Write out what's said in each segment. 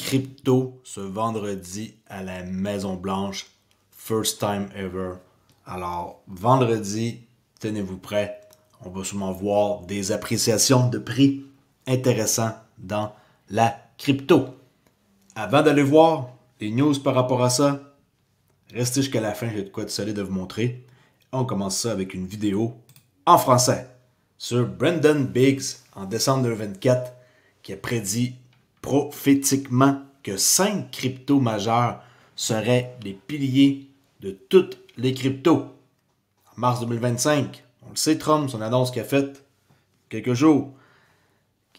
crypto ce vendredi à la Maison-Blanche. First time ever. Alors, vendredi, tenez-vous prêts. On va sûrement voir des appréciations de prix intéressants dans la crypto. Avant d'aller voir les news par rapport à ça, restez jusqu'à la fin, j'ai de quoi de solide à vous montrer. On commence ça avec une vidéo en français sur Brendan Biggs en décembre 2024 qui a prédit prophétiquement que 5 cryptos majeurs seraient les piliers de toutes les cryptos. En mars 2025, on le sait, Trump, son annonce qu'il a faite quelques jours,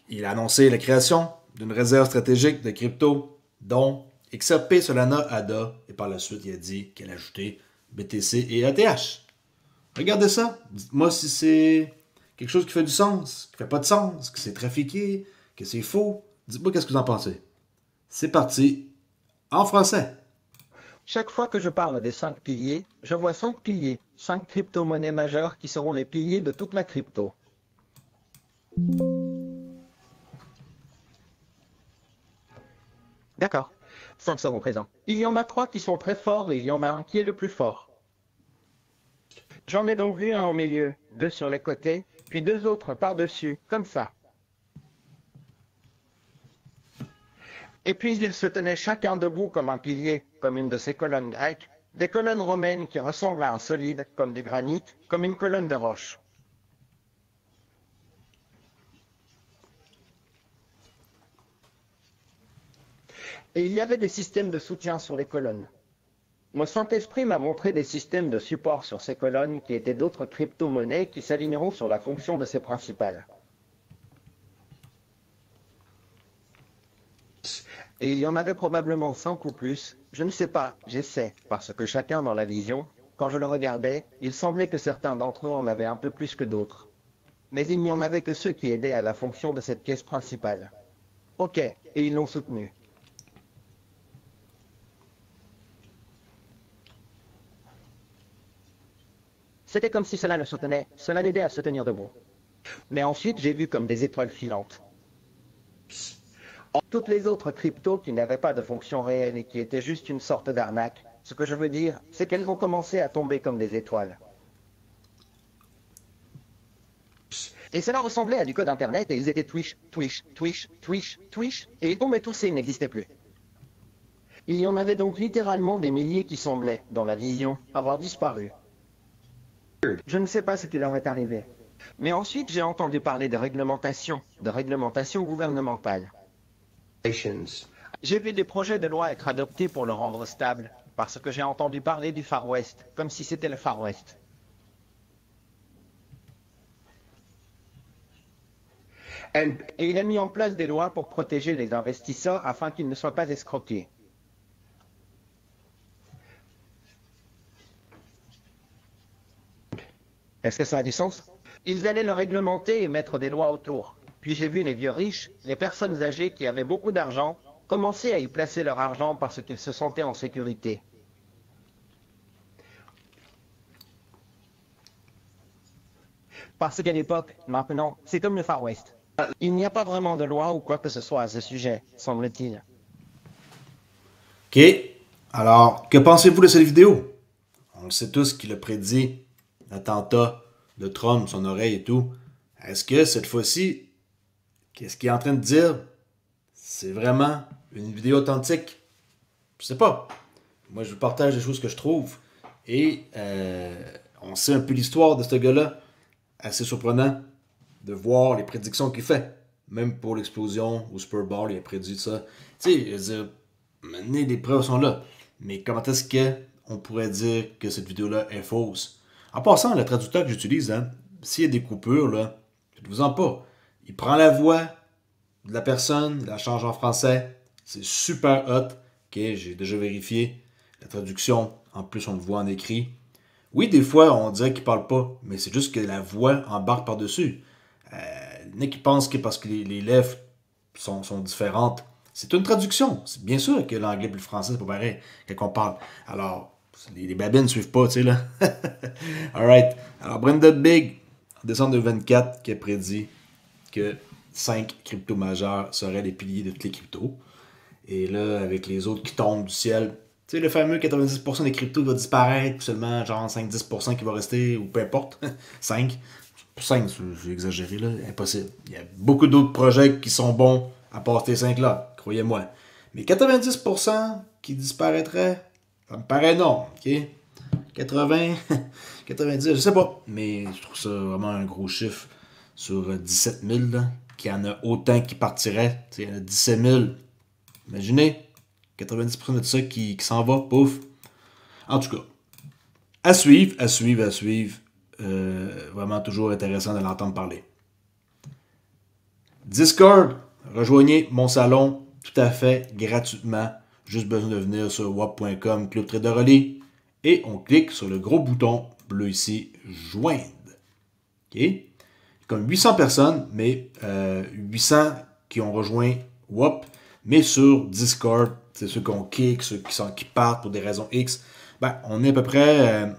il a annoncé la création d'une réserve stratégique de crypto dont XRP, Solana, ADA, et par la suite, il a dit qu'elle ajoutait BTC et ETH. Regardez ça. Dites-moi si c'est quelque chose qui fait du sens, qui fait pas de sens, que c'est trafiqué, que c'est faux. Dites-moi qu'est-ce que vous en pensez. C'est parti en français. Chaque fois que je parle des 5 piliers, je vois 5 piliers, 5 crypto-monnaies majeures qui seront les piliers de toute la crypto. D'accord, 5 seront présents. Il y en a 3 qui sont très forts et il y en a un qui est le plus fort. J'en ai donc vu un au milieu, 2 sur les côtés, puis 2 autres par-dessus, comme ça. Et puis ils se tenaient chacun debout comme un pilier, comme une de ces colonnes grecques, des colonnes romaines qui ressemblent à un solide, comme du granit, comme une colonne de roche. Et il y avait des systèmes de soutien sur les colonnes. Mon Saint-Esprit m'a montré des systèmes de support sur ces colonnes qui étaient d'autres crypto-monnaies qui s'aligneront sur la fonction de ces principales. Et il y en avait probablement 5 ou plus, je ne sais pas, j'essaie, parce que chacun dans la vision, quand je le regardais, il semblait que certains d'entre eux en avaient un peu plus que d'autres. Mais il n'y en avait que ceux qui aidaient à la fonction de cette caisse principale. Ok, et ils l'ont soutenu. C'était comme si cela le soutenait, cela l'aidait à se tenir debout. Mais ensuite, j'ai vu comme des étoiles filantes. Toutes les autres cryptos qui n'avaient pas de fonction réelle et qui étaient juste une sorte d'arnaque, ce que je veux dire, c'est qu'elles vont commencer à tomber comme des étoiles. Et cela ressemblait à du code internet et ils étaient Twitch, Twitch, Twitch, Twitch, Twitch, et ils tombaient tous et ils n'existaient plus. Il y en avait donc littéralement des milliers qui semblaient, dans la vision, avoir disparu. Je ne sais pas ce qui leur est arrivé. Mais ensuite, j'ai entendu parler de réglementation gouvernementale. J'ai vu des projets de loi être adoptés pour le rendre stable, parce que j'ai entendu parler du Far West, comme si c'était le Far West. Et il a mis en place des lois pour protéger les investisseurs afin qu'ils ne soient pas escroqués. Est-ce que ça a du sens? Ils allaient le réglementer et mettre des lois autour. Puis j'ai vu les vieux riches, les personnes âgées qui avaient beaucoup d'argent, commencer à y placer leur argent parce qu'ils se sentaient en sécurité. Parce qu'à l'époque, maintenant, c'est comme le Far West. Il n'y a pas vraiment de loi ou quoi que ce soit à ce sujet, semble-t-il. OK. Alors, que pensez-vous de cette vidéo? On le sait tous qu'il a prédit l'attentat de Trump, son oreille et tout. Est-ce que cette fois-ci, qu'est-ce qu'il est en train de dire? C'est vraiment une vidéo authentique? Je sais pas. Moi, je vous partage des choses que je trouve. Et on sait un peu l'histoire de ce gars-là. Assez surprenant de voir les prédictions qu'il fait. Même pour l'explosion au Super Bowl, il a prédit ça. Tu sais, je veux dire, maintenant, les preuves sont là. Mais comment est-ce qu'on pourrait dire que cette vidéo-là est fausse? En passant, le traducteur que j'utilise, hein, s'il y a des coupures, là, faites-vous-en pas. Il prend la voix de la personne, il la change en français. C'est super hot. Ok, j'ai déjà vérifié la traduction. En plus, on le voit en écrit. Oui, des fois, on dirait qu'il parle pas, mais c'est juste que la voix embarque par-dessus. Il y en a qui pensent que parce que les lèvres sont différentes, c'est une traduction. C'est bien sûr que l'anglais et le français, c'est pas pareil quand on parle. Alors, les babines ne suivent pas, tu sais, là. Alright. Alors, Brenda Big, en décembre 2024, qui a prédit que 5 cryptos majeurs seraient les piliers de toutes les cryptos. Et là, avec les autres qui tombent du ciel, tu sais, le fameux 90% des cryptos va disparaître, seulement genre 5-10% qui va rester, ou peu importe, 5. 5, j'ai exagéré là, impossible. Il y a beaucoup d'autres projets qui sont bons à part ces 5-là, croyez-moi. Mais 90% qui disparaîtraient, ça me paraît non, ok? 80, 90, je sais pas. Mais je trouve ça vraiment un gros chiffre sur 17 000, là, qu'il y en a autant qui partiraient. Il y en a 17 000. Imaginez, 90% de ça qui s'en va, pouf. En tout cas, à suivre, à suivre, à suivre. Vraiment toujours intéressant de l'entendre parler. Discord, rejoignez mon salon tout à fait gratuitement. Juste besoin de venir sur wap.com, Club Trader Relais, et on clique sur le gros bouton bleu ici, joindre. OK? Comme 800 personnes, mais 800 qui ont rejoint WAP, mais sur Discord, c'est ceux qu'on kick, ceux qui partent pour des raisons X. Ben, on est à peu près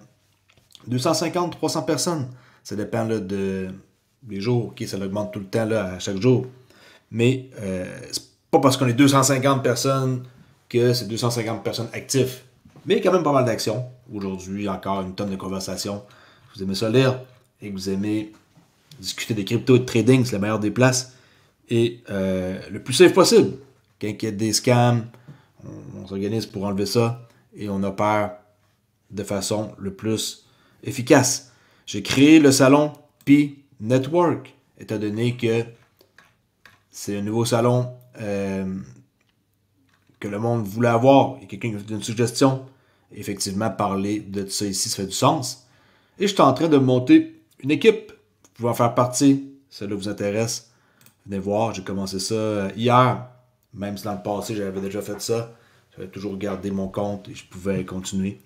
250-300 personnes. Ça dépend là, des jours. OK, ça augmente tout le temps là, à chaque jour. Mais c'est pas parce qu'on est 250 personnes que c'est 250 personnes actives. Mais quand même pas mal d'actions. Aujourd'hui, encore une tonne de conversations. Vous aimez ça lire et que vous aimez discuter des cryptos et de trading, c'est la meilleure des places. Et le plus safe possible. Quand il y a des scams, on s'organise pour enlever ça et on opère de façon le plus efficace. J'ai créé le salon Pi Network, étant donné que c'est un nouveau salon que le monde voulait avoir. Il y a quelqu'un qui a fait une suggestion. Effectivement, parler de ça ici, ça fait du sens. Et je suis en train de monter une équipe. Vous pouvez en faire partie. Si ça vous intéresse, venez voir. J'ai commencé ça hier. Même si dans le passé, j'avais déjà fait ça. J'avais toujours gardé mon compte et je pouvais continuer.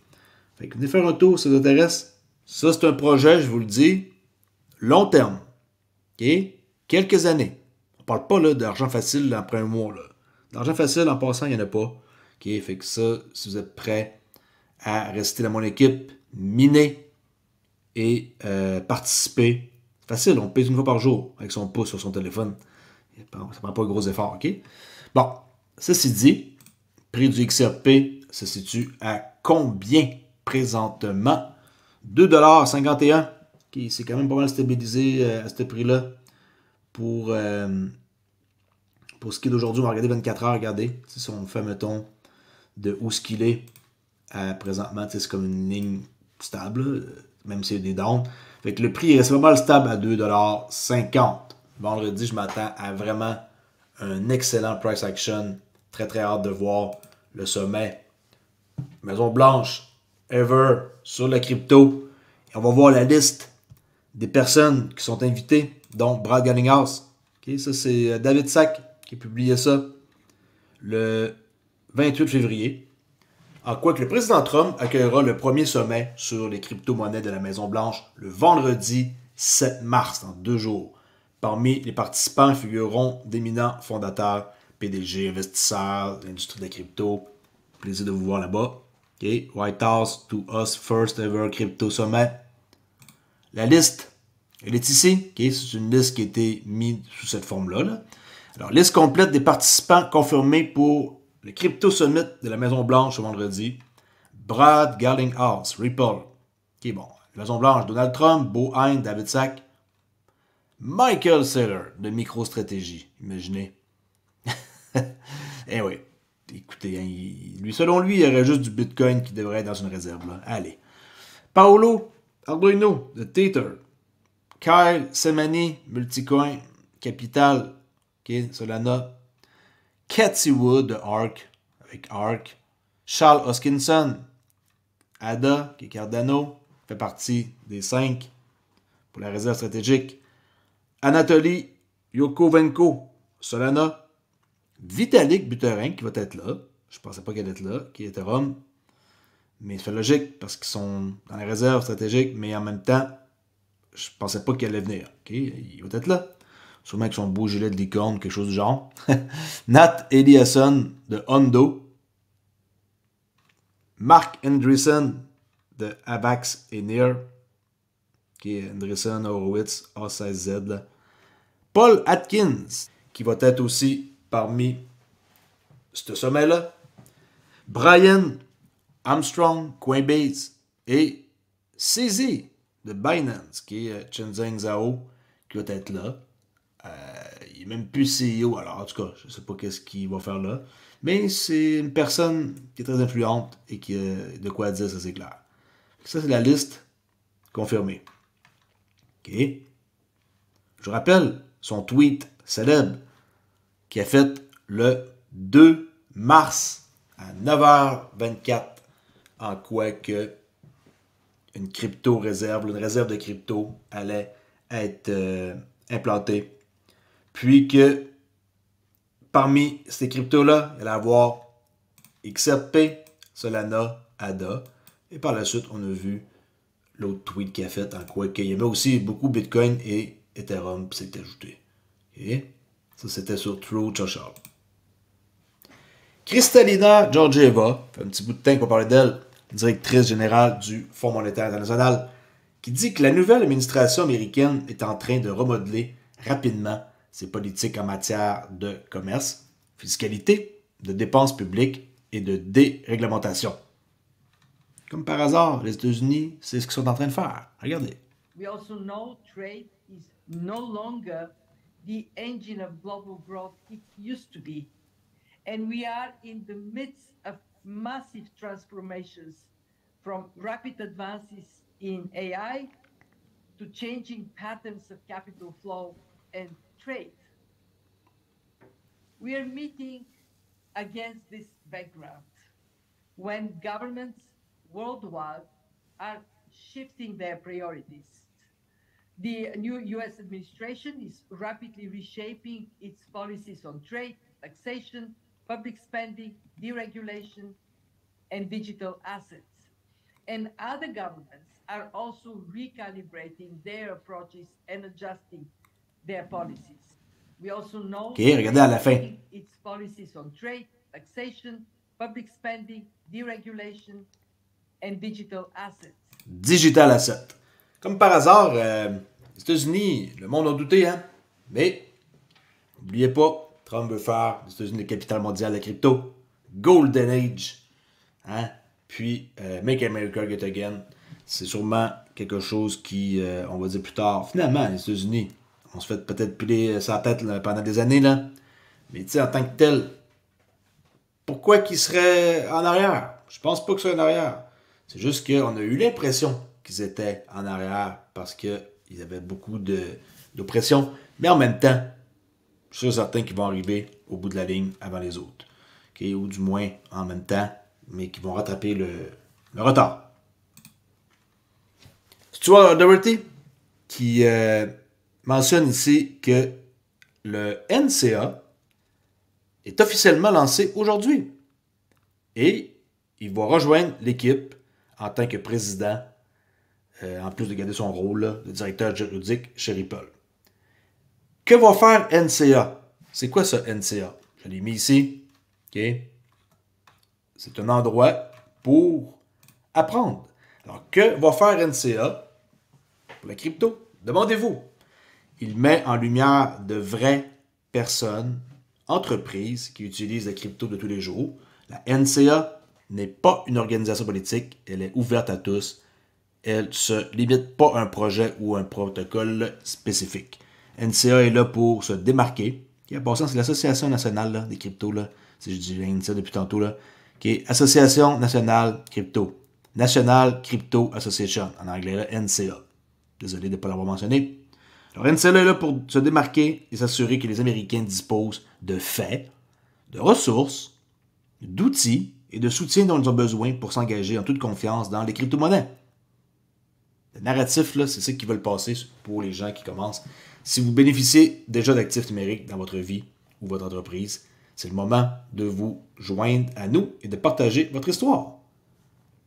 Fait que venez faire un tour si ça vous intéresse. Ça, c'est un projet, je vous le dis, long terme. OK? Quelques années. On parle pas là, d'argent facile après un mois. Là. D'argent facile, en passant, il n'y en a pas. OK? Fait que ça, si vous êtes prêts à rester dans mon équipe, miner et participer, c'est facile, on paye une fois par jour avec son pouce sur son téléphone. Ça ne prend pas de gros efforts, OK? Bon, ceci dit, prix du XRP se situe à combien présentement? 2,51 $. Okay, c'est quand même pas mal stabilisé à ce prix-là. Pour ce qui est d'aujourd'hui, on va regarder 24 heures, regardez. Si on fait, mettons, de où ce qu'il est présentement, c'est comme une ligne stable, même s'il y a des downs. Fait que le prix est resté pas mal stable à 2,50 $. Vendredi, je m'attends à vraiment un excellent price action. Très très hâte de voir le sommet. Maison Blanche, Ever, sur la crypto. Et on va voir la liste des personnes qui sont invitées, dont Brad Garlinghouse. Okay, ça, c'est David Sack qui a publié ça le 28 février. En quoi que le président Trump accueillera le premier sommet sur les crypto-monnaies de la Maison-Blanche le vendredi 7 mars, dans 2 jours. Parmi les participants figureront d'éminents fondateurs, PDG, investisseurs, l'industrie de la crypto. Plaisir de vous voir là-bas. Okay. White House to us first ever crypto summit. La liste, elle est ici. Okay. C'est une liste qui a été mise sous cette forme-là. Là. Alors, liste complète des participants confirmés pour le Crypto Summit de la Maison-Blanche ce vendredi. Brad Garlinghouse, Ripple. OK, bon. La Maison-Blanche, Donald Trump, Bo Hein, David Sack. Michael Saylor, de MicroStratégie. Imaginez. Eh oui. Écoutez, hein, lui, selon lui, il y aurait juste du Bitcoin qui devrait être dans une réserve. Là. Allez. Paolo Arduino, de Tether. Kyle Semani, Multicoin, Capital, okay, Solana. Cathy Wood de ARK, avec ARK. Charles Hoskinson, ADA, qui est Cardano, fait partie des 5 pour la réserve stratégique. Anatoly Yokovenko, Solana. Vitalik Buterin, qui va être là. Je ne pensais pas qu'elle allait être là, qui est Ethereum. Mais c'est logique, parce qu'ils sont dans la réserve stratégique, mais en même temps, je ne pensais pas qu'elle allait venir. Okay? Il va être là. Sûrement avec son beau gilet de licorne, quelque chose du genre. Nat Eliasson de Hondo. Mark Andreessen de Avax et Near. Qui est Andreessen, Horowitz, A16Z. Paul Atkins, qui va être aussi parmi ce sommet-là. Brian Armstrong, Coinbase, et CZ de Binance, qui est Shenzhen Zhao, qui va être là. Il n'est même plus CEO, alors en tout cas, je ne sais pas qu'est-ce qu'il va faire là. Mais c'est une personne qui est très influente et qui a de quoi dire, ça c'est clair. Ça, c'est la liste confirmée. OK. Je rappelle son tweet célèbre qui a fait le 2 mars à 9h24 en quoi que une crypto-réserve, une réserve de crypto allait être implantée. Puis que parmi ces cryptos-là, il allait y avoir XRP, Solana, ADA. Et par la suite, on a vu l'autre tweet qu'il a fait en quoi qu'il y avait aussi beaucoup Bitcoin et Ethereum qui s'est ajouté. Okay? Ça, c'était sur Truth Social. Kristalina Georgieva, fait un petit bout de temps qu'on parlait d'elle, directrice générale du Fonds monétaire international, qui dit que la nouvelle administration américaine est en train de remodeler rapidement ses politiques en matière de commerce, fiscalité, de dépenses publiques et de déréglementation. Comme par hasard, les États-Unis, c'est ce qu'ils sont en train de faire. Regardez. We also know trade is no longer the engine of global growth it used to be. And we are in the midst of massive transformations, from rapid advances in AI to changing patterns of capital flow and trade. We are meeting against this background when governments worldwide are shifting their priorities. The new US administration is rapidly reshaping its policies on trade, taxation, public spending, deregulation, and digital assets. And other governments are also recalibrating their approaches and adjusting their policies. We also know regardez à la fin. its policies on trade, taxation, public spending, deregulation, and digital assets. Digital asset. Comme par hasard, les États-Unis, le monde a douté, hein? Mais, n'oubliez pas, Trump veut faire des États-Unis le capital mondial de la crypto. Golden Age. Hein? Puis, Make America Great Again. C'est sûrement quelque chose qui, on va dire plus tard, finalement, les États-Unis, on se fait peut-être piler sa tête là, pendant des années, là. Mais tu sais, en tant que tel, pourquoi qu'ils seraient en arrière? Je pense pas qu'ils soient en arrière. C'est juste qu'on a eu l'impression qu'ils étaient en arrière parce qu'ils avaient beaucoup d'oppression. Mais en même temps, je suis certain qu'ils vont arriver au bout de la ligne avant les autres. Okay? Ou du moins en même temps, mais qu'ils vont rattraper le retard. Stuart Doherty qui mentionne ici que le NCA est officiellement lancé aujourd'hui. Et il va rejoindre l'équipe en tant que président, en plus de garder son rôle là, de directeur juridique chez Ripple. Que va faire NCA? C'est quoi ça, NCA? Je l'ai mis ici. Okay. C'est un endroit pour apprendre. Alors, que va faire NCA pour la crypto? Demandez-vous. Il met en lumière de vraies personnes, entreprises qui utilisent la crypto de tous les jours. La NCA n'est pas une organisation politique, elle est ouverte à tous. Elle ne se limite pas à un projet ou un protocole spécifique. NCA est là pour se démarquer. En passant, c'est l'Association nationale là, des cryptos, là, si je dis NCA depuis tantôt, là, qui est Association nationale crypto. National Crypto Association, en anglais, là, NCA. Désolé de ne pas l'avoir mentionné. Alors, NCA est là pour se démarquer et s'assurer que les Américains disposent de faits, de ressources, d'outils et de soutien dont ils ont besoin pour s'engager en toute confiance dans les crypto-monnaies. Le narratif, là, c'est ça qu'ils veulent passer pour les gens qui commencent. Si vous bénéficiez déjà d'actifs numériques dans votre vie ou votre entreprise, c'est le moment de vous joindre à nous et de partager votre histoire.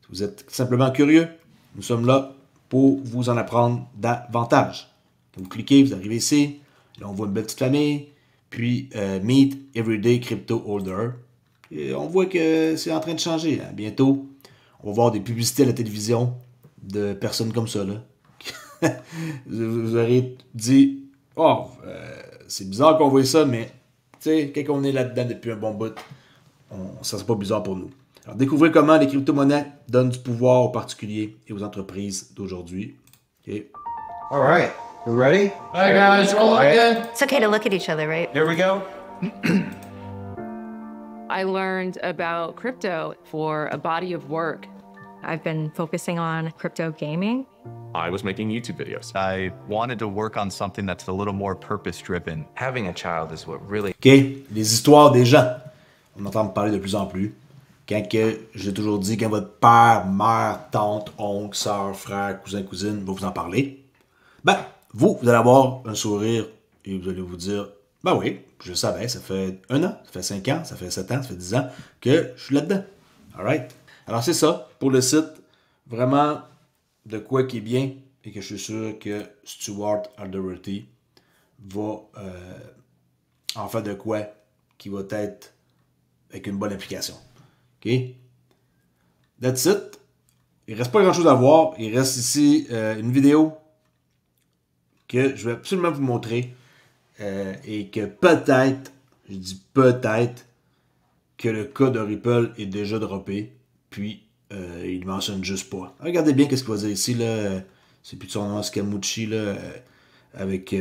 Si vous êtes simplement curieux, nous sommes là pour vous en apprendre davantage. Quand vous cliquez, vous arrivez ici, là on voit une belle petite famille, puis Meet Everyday Crypto Holder. Et on voit que c'est en train de changer. Hein. Bientôt, on va voir des publicités à la télévision de personnes comme ça. Là. Vous aurez dit, oh, c'est bizarre qu'on voit ça, mais tu sais, quand on est là-dedans depuis un bon bout, ça ne serait pas bizarre pour nous. Alors, découvrez comment les crypto-monnaies donnent du pouvoir aux particuliers et aux entreprises d'aujourd'hui. Okay. All right. You ready? Hi guys, roll again. It's okay to look at each other, right? Here we go. I learned about crypto for a body of work. I've been focusing on crypto gaming. I was making YouTube videos. I wanted to work on something that's a little more purpose-driven. Having a child is what really... OK, les histoires des gens. On entend me parler de plus en plus. Quand que, j'ai toujours dit, quand votre père, mère, tante, oncle, soeur, frère, cousin, cousine va vous en parler, ben, vous allez avoir un sourire et vous allez vous dire, ben oui, je le savais, ça fait 1 an, ça fait 5 ans, ça fait 7 ans, ça fait 10 ans que je suis là-dedans. Alright? Alors c'est ça, pour le site, vraiment de quoi qui est bien et que je suis sûr que Stuart Alderweireld va en faire de quoi qui va être avec une bonne application. OK? That's it. Il ne reste pas grand-chose à voir. Il reste ici une vidéo que je vais absolument vous montrer et que peut-être, je dis peut-être, que le cas de Ripple est déjà droppé, puis il ne mentionne juste pas. Regardez bien ce qu'il va dire ici, là. C'est plus de son nom, Scammucci, là, avec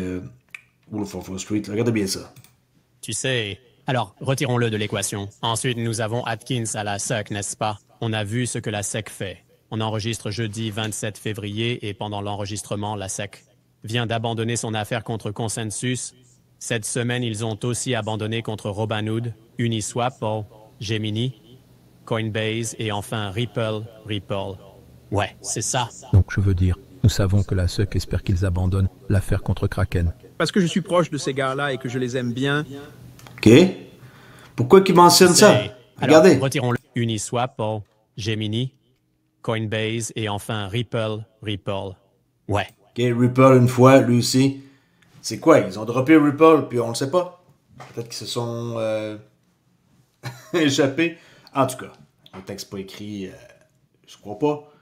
Wolf of Wall Street. Regardez bien ça. Tu sais, alors retirons-le de l'équation. Ensuite, nous avons Atkins à la SEC, n'est-ce pas? On a vu ce que la SEC fait. On enregistre jeudi 27 février et pendant l'enregistrement, la SEC vient d'abandonner son affaire contre Consensus. Cette semaine, ils ont aussi abandonné contre Robinhood, Uniswap, Gemini, Coinbase et enfin Ripple. Ouais, c'est ça. Donc je veux dire, nous savons que la SEC espère qu'ils abandonnent l'affaire contre Kraken. Parce que je suis proche de ces gars-là et que je les aime bien. OK. Pourquoi qu'ils mentionnent ça? Regardez. Alors, retirons-le. Uniswap, Gemini, Coinbase et enfin Ripple. Ouais. OK, Ripple une fois, lui aussi. C'est quoi? Ils ont droppé Ripple, puis on le sait pas. Peut-être qu'ils se sont échappés. En tout cas, un texte pas écrit, je crois pas.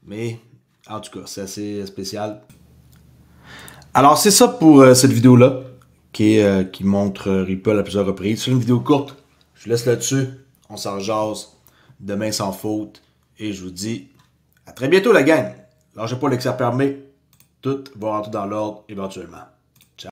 Mais, en tout cas, c'est assez spécial. Alors, c'est ça pour cette vidéo-là, qui montre Ripple à plusieurs reprises. C'est une vidéo courte. Je vous laisse là-dessus. On s'en jase. Demain sans faute. Et je vous dis à très bientôt, la gang. Lâchez pas le que ça permet. Tout va rentrer dans l'ordre éventuellement.